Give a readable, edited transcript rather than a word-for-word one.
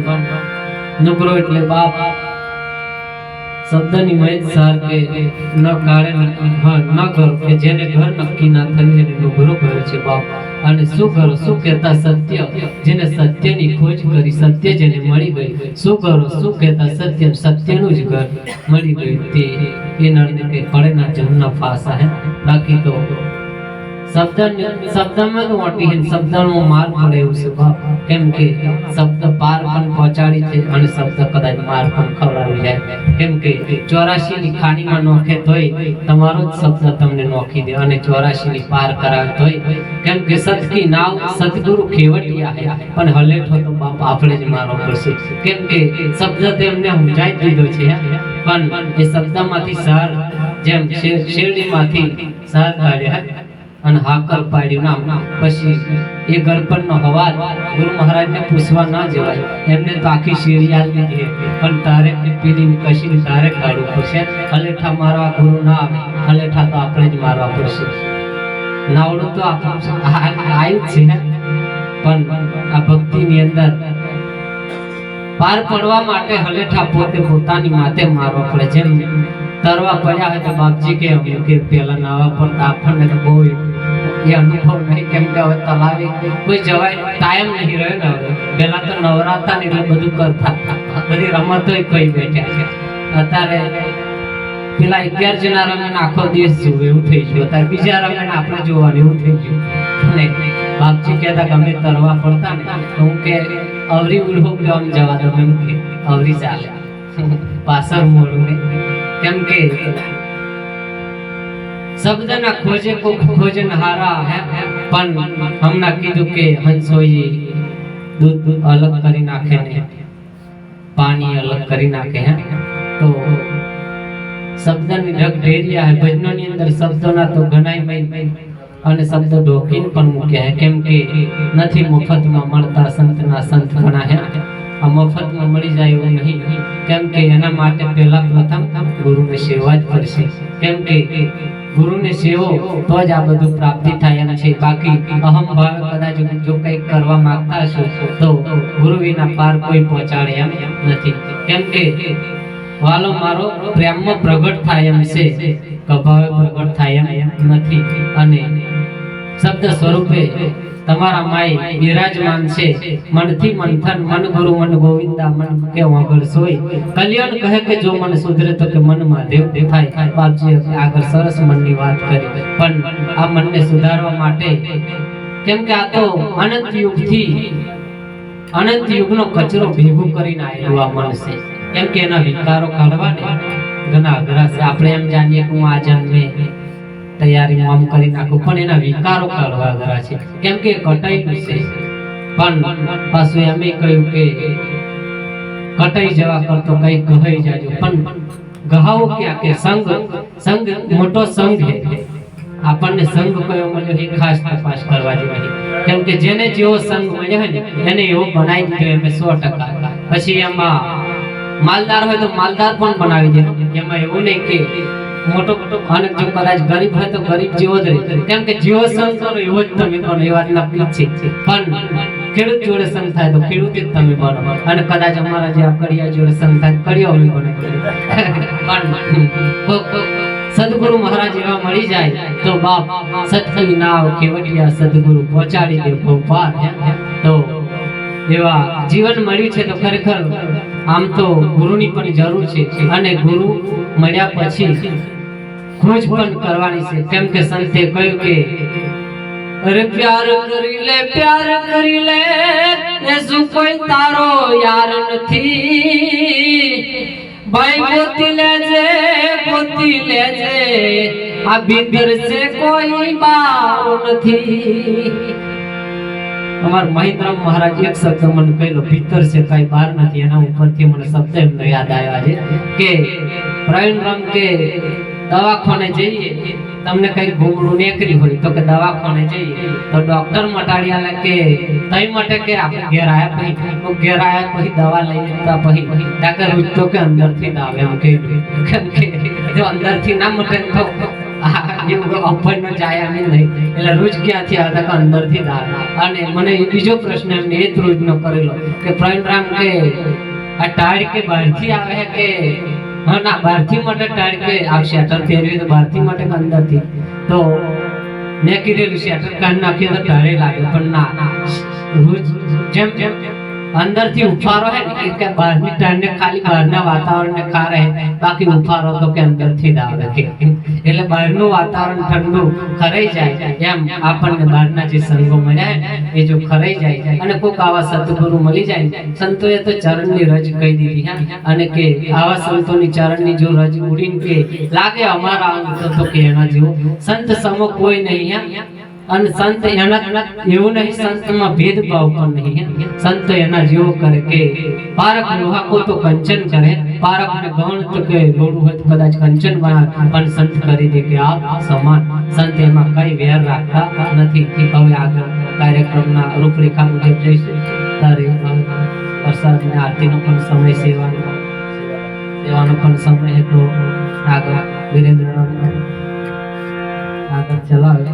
પણ નુકરો એટલે બાપ શબ્દની મહેજ સાર કે ન કાળે ન કરો કે જેને ઘર નક્કી ના થયું એને નુકરો કહે છે બાપ। અને શું કરો શું કહેતા સત્ય જેને સત્યની ખોજ કરી સત્ય જેને મળી ગઈ શું કરો શું કહેતા સત્ય સત્યનું જ ઘર મળી ગયું તે એ નળને કે પડે ના જમના ફાસા હે। બાકી તો શબ્દમાં તો મોટી હે શબ્દનો માર પડે એવું છે બાપ। કેમ કે શબ્દ પાર પણ પહોંચાડી છે અને શબ્દ કદાચ માર પણ ખવડાવી જાય। કેમ કે 84 ની ખાણીમાં નોખે તોય તમારો જ શબ્દ તમને નોખી દે અને 84 ની પાર કરાવે તોય। કેમ કે સતકી નાવ સતગુરુ ખેવટિયા હે પણ હલેઠો તો બાપ આપણે જ મારવો પડશે। કેમ કે શબ્દ તેમને સમજાઈ દીધો છે પણ એ શબ્દમાંથી સાર જેમ શેરડીમાંથી સાર કાઢ્યા અને હાકર પાડ્યું નામ પછી એ ગળપણનો હવાલ ગુરુ મહારાજને પૂછવા ના જવાય એમને તો આખી શેરી આલી દીધી પણ તારે પીલી કશી તારે કાઢવું પડશે। હલેઠા મારવા ગુરુ ના આવે હલેઠા તો આપણે જ મારવા પડશે। નાવડું તો આવ્યું જ છે પણ આ ભક્તિની અંદર પાર પડવા માટે હલેઠા પોતે પોતાની માથે મારવા પડે। જેમ તરવા પડ્યા હોય તો બાપજી કે પેલા નાવા પડતા આપણને તો બહુ એ અનુભવ નહીં। કેમ કે હવે તલાવે કોઈ જવાય ટાઈમ નહીં રહ્યો ને હવે પેલા તો નવરાતા ને એટલે બધું કરતા બધી રમતો કોઈ બેઠ્યા છે। અત્યારે પેલા 11 જણા રમે આખો દેશ જોવે એવું થઈ ગયું અત્યારે બીજા રમે આપણે જોવાનું એવું થઈ ગયું। અને બાપજી કહેતા કે અમે તરવા પડતા ને તો હું કે અવરી ઉડો કે આમ જવા દો એમ કે અવરી ચાલે પાછળ મોડું ને। કેમ કે શબ્દના ખોજે કો ખોજનહારા હે પણ હમણાં કીધું કે હંસોઈ દૂધ અલગ કરી નાખે ને પાણી અલગ કરી નાખે હે તો શબ્દની ઢગ ઢેરિયા હે ભજનોની અંદર શબ્દોના તો ઘણાય મય અને શબ્દ ઢોકીને પણ મૂક્યા હે। કેમ કે નથી મફતમાં મળતા સંતના સંત ઘણા હે આ મફતમાં મળી જાય એવું નહીં। કેમ કે એના માટે પહેલા પ્રથમ ગુરુને સેવા જ પડશે। કેમ કે ગુરુને સેવો તો જ આ બધું પ્રાપ્તિ થાય એમ છે। બાકી અહમ ભાવ કદાચ જો કંઈક કરવા માંગતા હશો તો ગુરુ વિના પાર કોઈ પહોંચાડે એમ નથી। કેમ કે વાલો મારો પ્રેમમાં પ્રગટ થાય એમ છે કભાવે પ્રગટ થાય એમ નથી। અને શબ્દ સ્વરૂપે તમારા માય બિરાજમાન છે। મનથી મંથન મન ગુરુ મન ગોવિંદા મન કે વગર સોય કલ્યાણ કહે કે જો મન સુધરે તો કે મન મહાદેવ થાય। બાપજી આગળ સરસ મનની વાત કરી પણ આ મનને સુધારવા માટે કેમ કે આ તો અનંત યુગથી અનંત યુગનો કચરો ભેગો કરીને આવેલું આ મન છે। કેમ કે એના વિકારો કાઢવા ને ઘણા અઘરા છે। આપણે એમ જાણીએ કે હું આ જન્મે તૈયારી આમ કરી નાખું પણ એના વિકારો કાઢવા અઘરા છે। કેમ કે કટાઈ છે પણ પાછું એમ કહ્યું કે કટાઈ જવા કરતો કઈ ગહાઈ જાજો પણ ગહાવો ક્યાં કે સંગ મોટો સંગ હે આપણને સંગ કયો મળ્યો એ ખાસ તપાસ કરવા જેવી। કેમ કે જેને જેવો સંગ મળ્યો હોય ને એને એવો બનાવી દીધો એમ 100%। પછી એમાં માલદાર હોય તો માલદાર પણ બનાવી દે એમાં એવું નહીં કે મોટો અને જો કદાચ ગરીબ હોય તો ગરીબ જેવો જ રહે। કેમ કે જેવો સંગ કરો એવો જ તમે બનો એ વાતના પીછે પણ ખેડૂત જોડે સંગ થાય તો ખેડૂત જ તમે બનો અને કદાચ અમારા જે કડિયા જોડે સંગ થાય કડિયા અમે બને પણ સદગુરુ મહારાજ એવા મળી જાય તો બાપ સતકી નાવ કેવટિયા સદગુરુ પહોંચાડી દે ભોપાલ। તો એવા જીવન મળ્યું છે તો ખરેખર આમ તો ગુરુની પણ જરૂર છે અને ગુરુ મળ્યા પછી ખોજ પણ કરવાની છે। કેમ કે સંતે કહ્યું કે અરે પ્યાર કરી લે એ શું કોઈ તારો યાર નથી ભાઈ ગોતી લેજે આ ભીતર છે કોઈ બાર નથી। અમાર મહેન્દ્ર મહારાજ એક શબ્દ મને કહેલો ભીતર છે કઈ બહાર નથી એના ઉપરથી મને શબ્દ એમનો યાદ આવ્યા છે કે પ્રવીણ રંગ કે દવાખાને જઈએ તમને કઈ ભૂમડું નીકળી હોય તો કે દવાખાને જઈએ તો ડોક્ટર મટાડિયાને કે તઈ માટે કે આપણે ઘેર આયા પછી દવા લઈ લેતા પછી ડાક્ટર ઉઠતો કે અંદરથી દાવે એમ કે જો અંદરથી ના મટે તો એવું અફન જાય અમે નહીં એટલે રોજ ક્યાંથી આવતા કે અંદરથી જ આવે. અને મને બીજો પ્રશ્ન એમને એ જ રોજનો કરેલો કે પ્રવીણરામ કે આ ટાળ કે બહારથી આવે છે કે હા ના બહારથી માટે ટાળ કે આ શેટર ફેરવી તો બહારથી માટે કે અંદરથી. તો મેં કીધેલું શેટર કાઢ નાખીએ તો ટાળે લાગે પણ ના રોજ જેમ જેમ અંદરથી ઉફારો હે ને કે બહારની ટાળને ખાલી બહારના વાતાવરણને ખા રહે બાકી ઉફારો તો કે અંદરથી જ આવે કે એટલે બહારનું વાતાવરણ ઠંડુ ખરાઈ જાય એમ આપણને બહારના જે સંગો મળ્યા ને એ જો ખરાઈ જાય અને કોઈક આવા સતગુરુ મળી જાય. સંતોએ તો ચરણની રજ કહી દીધી હા અને કે આવા સંતોની ચરણની જો રજ ઉડીને કે લાગે અમારા અંગ તો કે એના જેવો સંત સમો કોઈ નહીં હા. અને સંત એના એવું નહીં સંતમાં ભેદભાવ પણ નહીં. સંત એના જેવો કરે કે પારક લોહા કો તો કંચન કરે પારક ને ગૌણ તો કે લોડું હોય તો કદાચ કંચન બનાવે પણ સંત કરી દે કે આપ સમાન. સંત એમાં કઈ વેર રાખતા નથી. હવે આગળ કાર્યક્રમના રૂપરેખા મુજબ જઈશું ત્યારે પ્રસાદ અને આરતીનો પણ સમય સેવાનો પણ સમય હતો. આગળ વિરેન્દ્ર આગળ ચલાવે